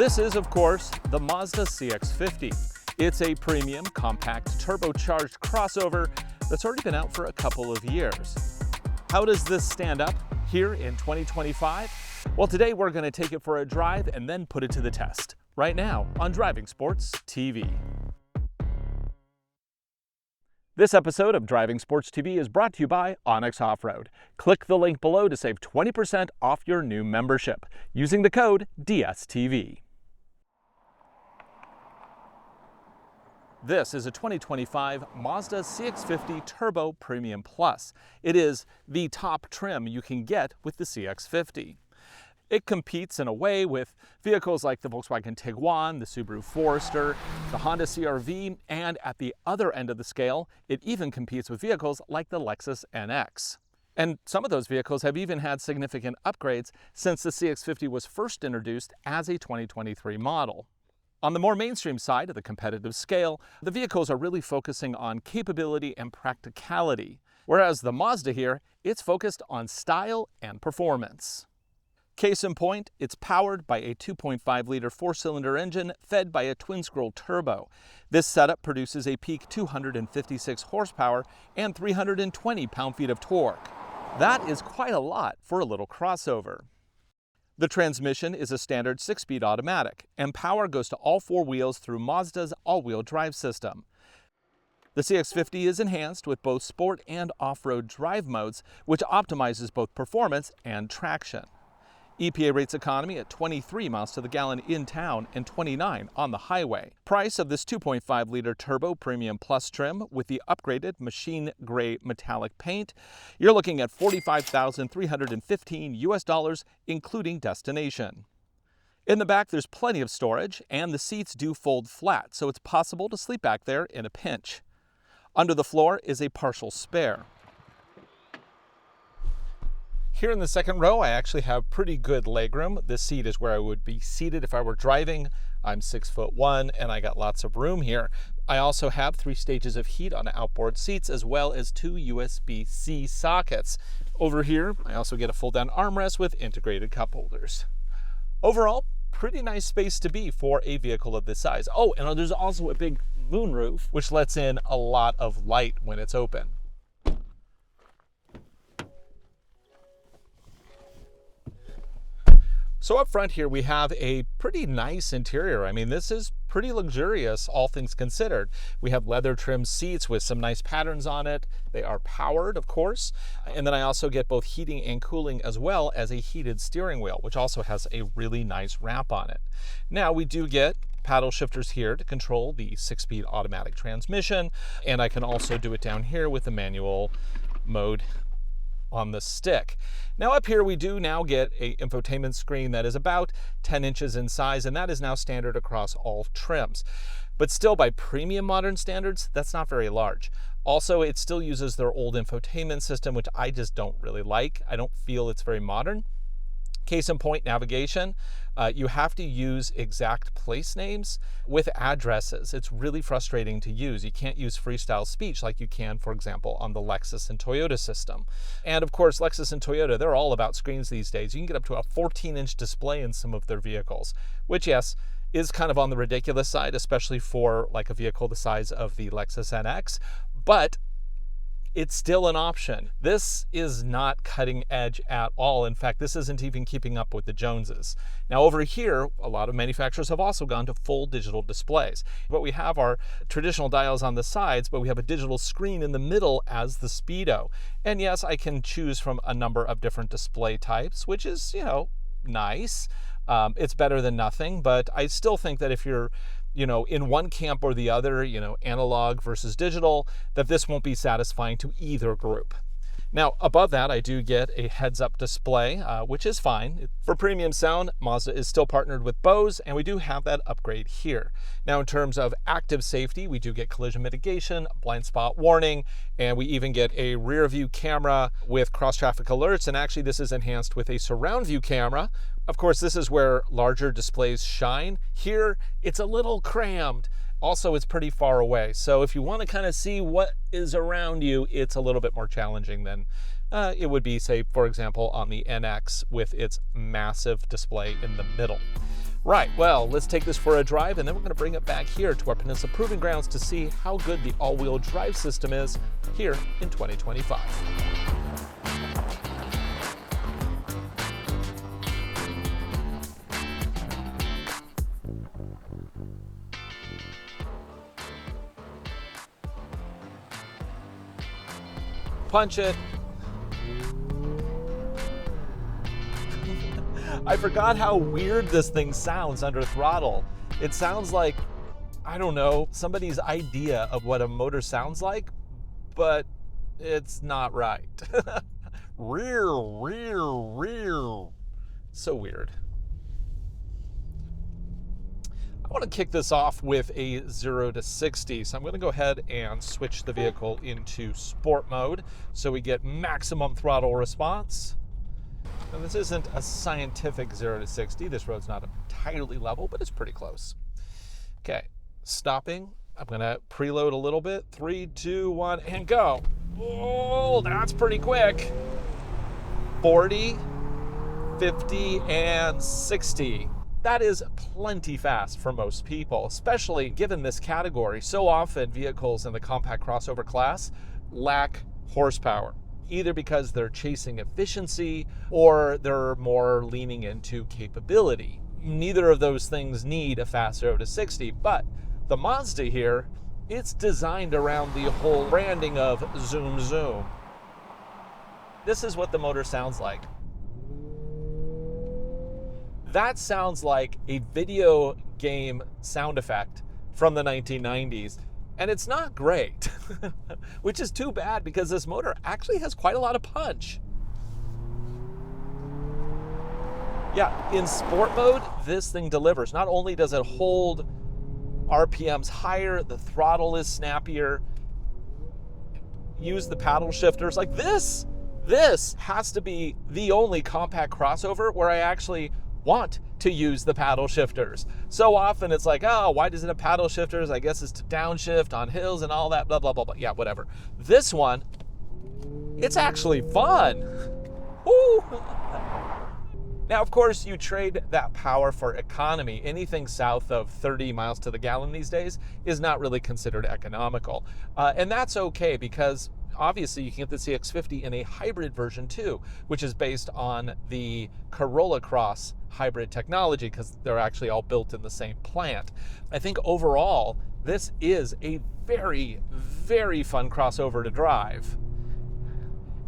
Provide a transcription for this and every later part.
This is, of course, the Mazda CX-50. It's a premium, compact, turbocharged crossover that's already been out for a couple of years. How does this stand up here in 2025? Well, today we're going to take it for a drive and then put it to the test, right now on Driving Sports TV. This episode of Driving Sports TV is brought to you by Onyx Off-Road. Click the link below to save 20% off your new membership using the code DSTV. This is a 2025 Mazda CX-50 Turbo Premium Plus. It is the top trim you can get with the CX-50. It competes in a way with vehicles like the Volkswagen Tiguan, the Subaru Forester, the Honda CR-V, and at the other end of the scale, it even competes with vehicles like the Lexus NX. And some of those vehicles have even had significant upgrades since the CX-50 was first introduced as a 2023 model. On the more mainstream side of the competitive scale, the vehicles are really focusing on capability and practicality, whereas the Mazda here, it's focused on style and performance. Case in point, it's powered by a 2.5-liter four-cylinder engine fed by a twin-scroll turbo. This setup produces a peak 256 horsepower and 320 pound-feet of torque. That is quite a lot for a little crossover. The transmission is a standard 6-speed automatic, and power goes to all four wheels through Mazda's all-wheel drive system. The CX-50 is enhanced with both sport and off-road drive modes, which optimizes both performance and traction. EPA rates economy at 23 miles to the gallon in town and 29 on the highway. Price of this 2.5-liter Turbo Premium Plus trim with the upgraded machine gray metallic paint, you're looking at $45,315 US, including destination. In the back, there's plenty of storage, and the seats do fold flat, so it's possible to sleep back there in a pinch. Under the floor is a partial spare. Here in the second row, I actually have pretty good legroom. This seat is where I would be seated if I were driving. I'm 6'1", and I got lots of room here. I also have 3 stages of heat on outboard seats, as well as 2 USB-C sockets. Over here, I also get a fold-down armrest with integrated cup holders. Overall, pretty nice space to be for a vehicle of this size. Oh, and there's also a big moonroof, which lets in a lot of light when it's open. So up front here, we have a pretty nice interior. I mean, this is pretty luxurious, all things considered. We have leather trimmed seats with some nice patterns on it. They are powered, of course. And then I also get both heating and cooling, as well as a heated steering wheel, which also has a really nice wrap on it. Now, we do get paddle shifters here to control the 6-speed automatic transmission. And I can also do it down here with the manual mode on the stick. Now up here we do now get a infotainment screen that is about 10 inches in size, and that is now standard across all trims. But still, by premium modern standards, that's not very large. Also, it still uses their old infotainment system, which I just don't really like. I don't feel it's very modern. Case in point, navigation. You have to use exact place names with addresses. It's really frustrating to use. You can't use freestyle speech like you can, for example, on the Lexus and Toyota system. And of course, Lexus and Toyota, they're all about screens these days. You can get up to a 14-inch display in some of their vehicles, which, yes, is kind of on the ridiculous side, especially for like a vehicle the size of the Lexus NX, but it's still an option. This is not cutting edge at all. In fact, this isn't even keeping up with the Joneses. Now over here, a lot of manufacturers have also gone to full digital displays. What we have are traditional dials on the sides, but we have a digital screen in the middle as the speedo. And yes, I can choose from a number of different display types, which is, nice. It's better than nothing, but I still think that if you're in one camp or the other, analog versus digital, that this won't be satisfying to either group. Now, above that, I do get a heads-up display, which is fine. For premium sound, Mazda is still partnered with Bose, and we do have that upgrade here. Now, in terms of active safety, we do get collision mitigation, blind spot warning, and we even get a rear view camera with cross-traffic alerts, and actually this is enhanced with a surround view camera. Of course, this is where larger displays shine. Here, it's a little crammed. Also, it's pretty far away, so if you want to kind of see what is around you, it's a little bit more challenging than it would be, say, for example, on the NX with its massive display in the middle. Right, well, let's take this for a drive, and then we're going to bring it back here to our Peninsula Proving Grounds to see how good the all-wheel drive system is here in 2025. Punch it. I forgot how weird this thing sounds under throttle. It sounds like, I don't know, somebody's idea of what a motor sounds like, but it's not right. Rear, rear, rear. So weird. I want to kick this off with a 0 to 60. So I'm going to go ahead and switch the vehicle into sport mode so we get maximum throttle response. Now, this isn't a scientific 0 to 60. This road's not entirely level, but it's pretty close. Okay, stopping. I'm going to preload a little bit. 3, 2, 1, and go. Oh, that's pretty quick. 40, 50, and 60. That is plenty fast for most people, especially given this category. So often vehicles in the compact crossover class lack horsepower, either because they're chasing efficiency or they're more leaning into capability. Neither of those things need a fast 0 to 60, but the Mazda here, it's designed around the whole branding of zoom zoom. This is what the motor sounds like. That sounds like a video game sound effect from the 1990s, and it's not great, which is too bad because this motor actually has quite a lot of punch. Yeah, in sport mode, this thing delivers. Not only does it hold RPMs higher, the throttle is snappier, use the paddle shifters. Like this has to be the only compact crossover where I actually want to use the paddle shifters. So often it's like, oh, why does it have paddle shifters? I guess it's to downshift on hills and all that, blah, blah, blah, blah. Yeah, whatever. This one, it's actually fun. Woo! Now, of course, you trade that power for economy. Anything south of 30 miles to the gallon these days is not really considered economical. And that's okay because obviously you can get the CX-50 in a hybrid version too, which is based on the Corolla Cross hybrid technology because they're actually all built in the same plant. I think overall, this is a very, very fun crossover to drive.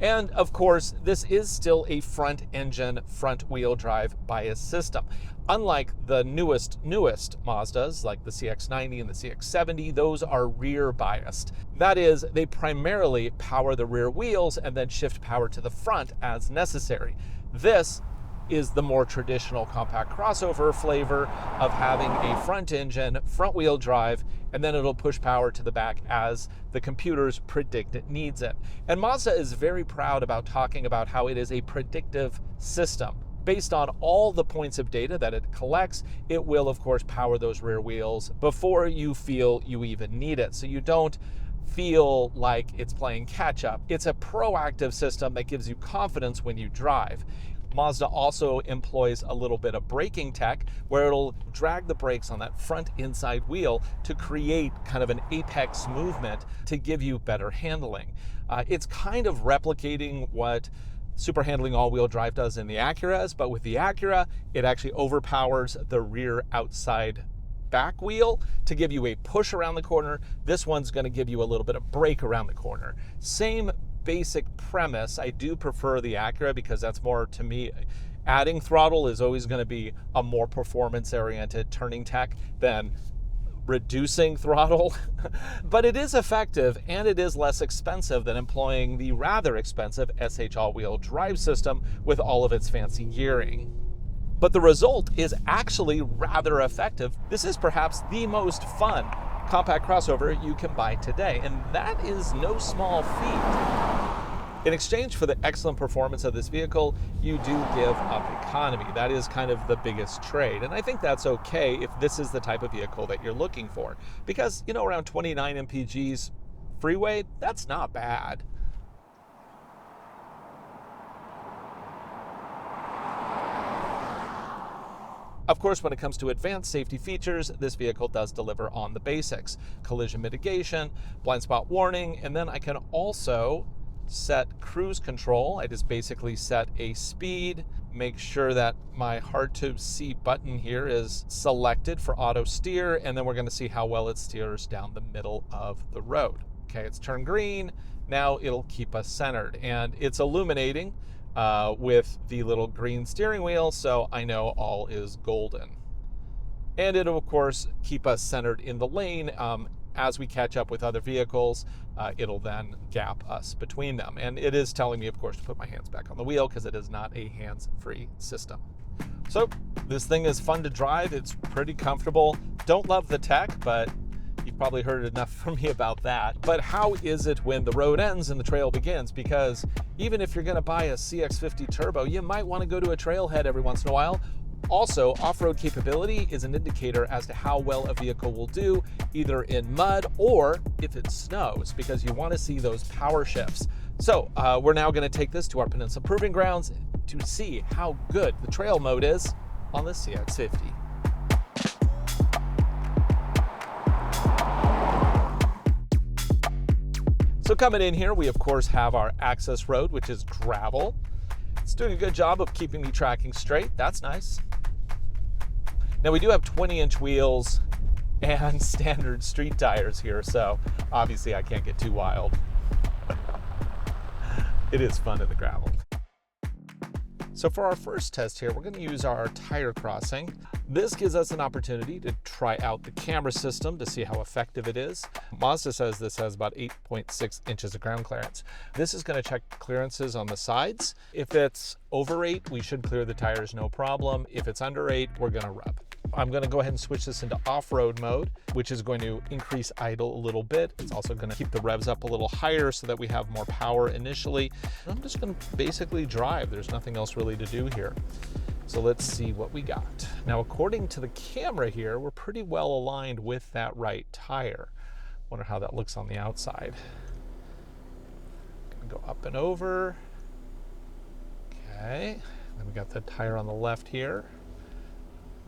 And of course, this is still a front engine, front wheel drive bias system. Unlike the newest Mazdas, like the CX-90 and the CX-70, those are rear biased. That is, they primarily power the rear wheels and then shift power to the front as necessary. This is the more traditional compact crossover flavor of having a front engine, front wheel drive, and then it'll push power to the back as the computers predict it needs it. And Mazda is very proud about talking about how it is a predictive system. Based on all the points of data that it collects, it will of course power those rear wheels before you feel you even need it. So you don't feel like it's playing catch up. It's a proactive system that gives you confidence when you drive. Mazda also employs a little bit of braking tech where it'll drag the brakes on that front inside wheel to create kind of an apex movement to give you better handling. It's kind of replicating what super handling all-wheel drive does in the Acuras, but with the Acura, it actually overpowers the rear outside back wheel to give you a push around the corner. This one's going to give you a little bit of brake around the corner. Same basic premise. I do prefer the Acura because that's more, to me, adding throttle is always going to be a more performance-oriented turning tech than reducing throttle. But it is effective and it is less expensive than employing the rather expensive SH all-wheel drive system with all of its fancy gearing. But the result is actually rather effective. This is perhaps the most fun compact crossover you can buy today, and that is no small feat. In exchange for the excellent performance of this vehicle, you do give up economy. That is kind of the biggest trade, and I think that's okay if this is the type of vehicle that you're looking for, because, you know, around 29 mpgs freeway, that's not bad. Of course, when it comes to advanced safety features, this vehicle does deliver on the basics: collision mitigation, blind spot warning, and then I can also set cruise control. I just basically set a speed, make sure that my hard to see button here is selected for auto steer, and then we're going to see how well it steers down the middle of the road. Okay, it's turned green. Now it'll keep us centered, and it's illuminating with the little green steering wheel, so I know all is golden. And it'll of course keep us centered in the lane. As we catch up with other vehicles, it'll then gap us between them. And it is telling me, of course, to put my hands back on the wheel because it is not a hands-free system. So this thing is fun to drive. It's pretty comfortable. Don't love the tech, but you've probably heard enough from me about that. But how is it when the road ends and the trail begins? Because even if you're going to buy a CX-50 Turbo, you might want to go to a trailhead every once in a while. Also, off-road capability is an indicator as to how well a vehicle will do either in mud or if it snows, because you want to see those power shifts. So we're now going to take this to our Peninsula Proving Grounds to see how good the trail mode is on the CX-50. So coming in here, we of course have our access road, which is gravel. It's doing a good job of keeping me tracking straight. That's nice. Now we do have 20-inch wheels and standard street tires here, so obviously I can't get too wild. It is fun in the gravel. So for our first test here, we're going to use our tire crossing. This gives us an opportunity to try out the camera system to see how effective it is. Mazda says this has about 8.6 inches of ground clearance. This is going to check clearances on the sides. If it's over 8, we should clear the tires no problem. If it's under 8, we're going to rub. I'm going to go ahead and switch this into off-road mode, which is going to increase idle a little bit. It's also going to keep the revs up a little higher so that we have more power initially. I'm just going to basically drive. There's nothing else really to do here. So let's see what we got. Now, according to the camera here, we're pretty well aligned with that right tire. Wonder how that looks on the outside. Gonna go up and over. Okay, then we got the tire on the left here.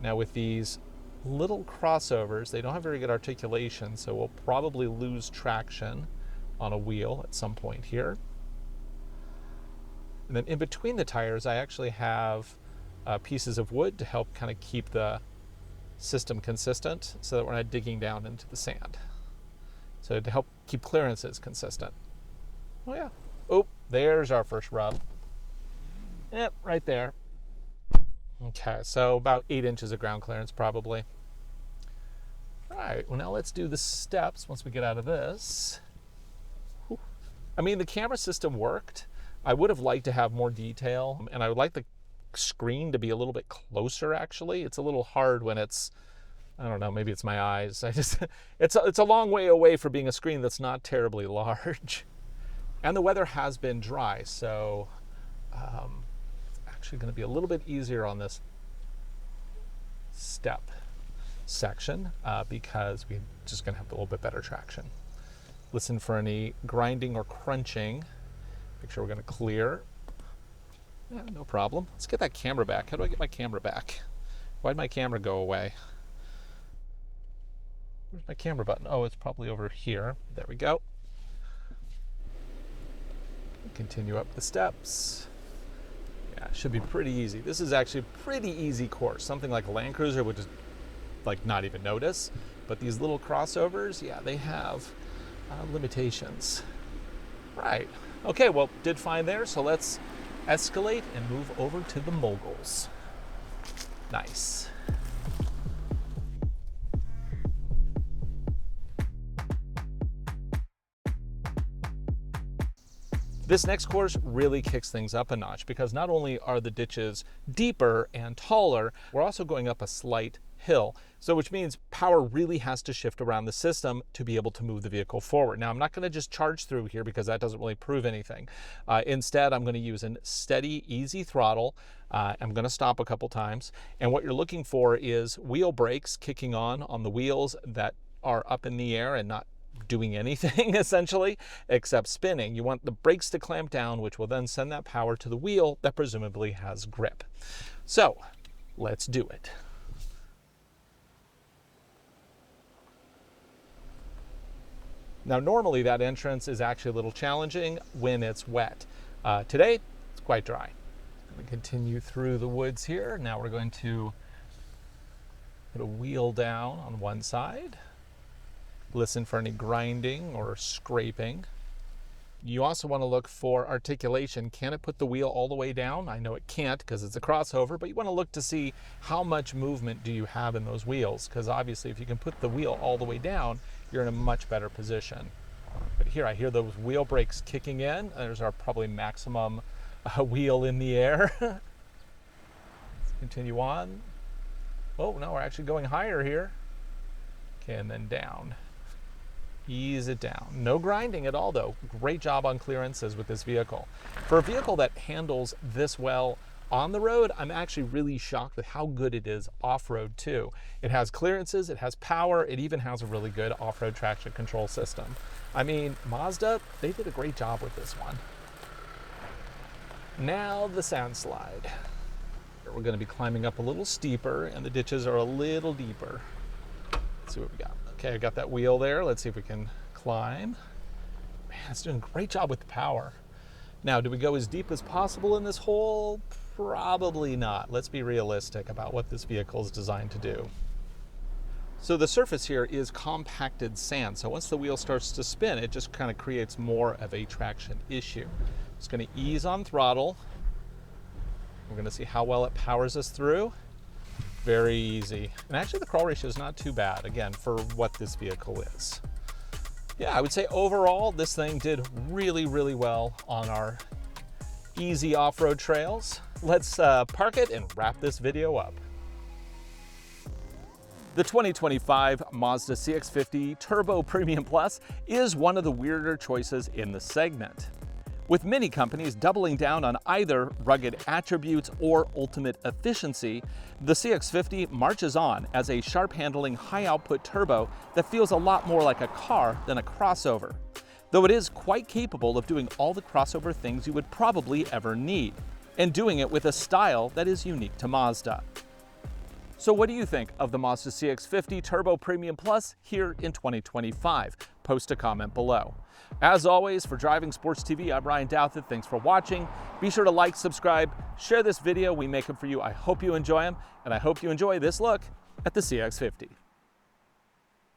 Now with these little crossovers, they don't have very good articulation, so we'll probably lose traction on a wheel at some point here. And then in between the tires, I actually have pieces of wood to help kind of keep the system consistent so that we're not digging down into the sand. So to help keep clearances consistent. Oh yeah. Oh, there's our first rub. Yep, right there. Okay, so about 8 inches of ground clearance probably. All right, well now let's do the steps once we get out of this. Whew. I mean, the camera system worked. I would have liked to have more detail, and I would like the screen to be a little bit closer actually. It's a little hard when it's, I don't know, maybe it's my eyes. It's a long way away from being a screen that's not terribly large. And the weather has been dry, so it's actually going to be a little bit easier on this step section because we're just going to have a little bit better traction. Listen for any grinding or crunching. Make sure we're going to clear. Yeah, no problem. Let's get that camera back. How do I get my camera back? Why'd my camera go away? Where's my camera button? Oh, it's probably over here. There we go. Continue up the steps. Yeah, it should be pretty easy. This is actually a pretty easy course. Something like a Land Cruiser would just like not even notice. But these little crossovers, yeah, they have limitations. Right. Okay, well, did fine there, so let's escalate and move over to the moguls. Nice. This next course really kicks things up a notch because not only are the ditches deeper and taller, we're also going up a slight hill. So which means power really has to shift around the system to be able to move the vehicle forward. Now I'm not going to just charge through here because that doesn't really prove anything. Instead, I'm going to use a steady, easy throttle. I'm going to stop a couple times. And what you're looking for is wheel brakes kicking on the wheels that are up in the air and not doing anything essentially except spinning. You want the brakes to clamp down, which will then send that power to the wheel that presumably has grip. So let's do it. Now, normally that entrance is actually a little challenging when it's wet. Today, it's quite dry. I'm going to continue through the woods here. Now we're going to put a wheel down on one side. Listen for any grinding or scraping. You also want to look for articulation. Can it put the wheel all the way down? I know it can't because it's a crossover, but you want to look to see how much movement do you have in those wheels, because obviously if you can put the wheel all the way down, you're in a much better position. But here I hear those wheel brakes kicking in. There's our probably maximum wheel in the air. Let's continue on. Oh no, we're actually going higher here. Okay, and then down. Ease it down. No grinding at all though. Great job on clearances with this vehicle. For a vehicle that handles this well on the road, I'm actually really shocked with how good it is off-road too. It has clearances, it has power, it even has a really good off-road traction control system. I mean, Mazda, they did a great job with this one. Now the sand slide. We're going to be climbing up a little steeper and the ditches are a little deeper. Let's see what we got. Okay, I got that wheel there. Let's see if we can climb. Man, it's doing a great job with the power. Now, do we go as deep as possible in this hole? Probably not. Let's be realistic about what this vehicle is designed to do. So the surface here is compacted sand. So once the wheel starts to spin, it just kind of creates more of a traction issue. It's going to ease on throttle. We're going to see how well it powers us through. Very easy. And actually the crawl ratio is not too bad, again, for what this vehicle is. Yeah, I would say overall, this thing did really, really well on our easy off-road trails. Let's park it and wrap this video up. The 2025 Mazda CX-50 Turbo Premium Plus is one of the weirder choices in the segment. With many companies doubling down on either rugged attributes or ultimate efficiency, the CX-50 marches on as a sharp-handling, high-output turbo that feels a lot more like a car than a crossover, though it is quite capable of doing all the crossover things you would probably ever need, and doing it with a style that is unique to Mazda. So what do you think of the Mazda CX-50 Turbo Premium Plus here in 2025? Post a comment below. As always, for Driving Sports TV, I'm Ryan Douthit. Thanks for watching. Be sure to like, subscribe, share this video. We make them for you. I hope you enjoy them, and I hope you enjoy this look at the CX-50.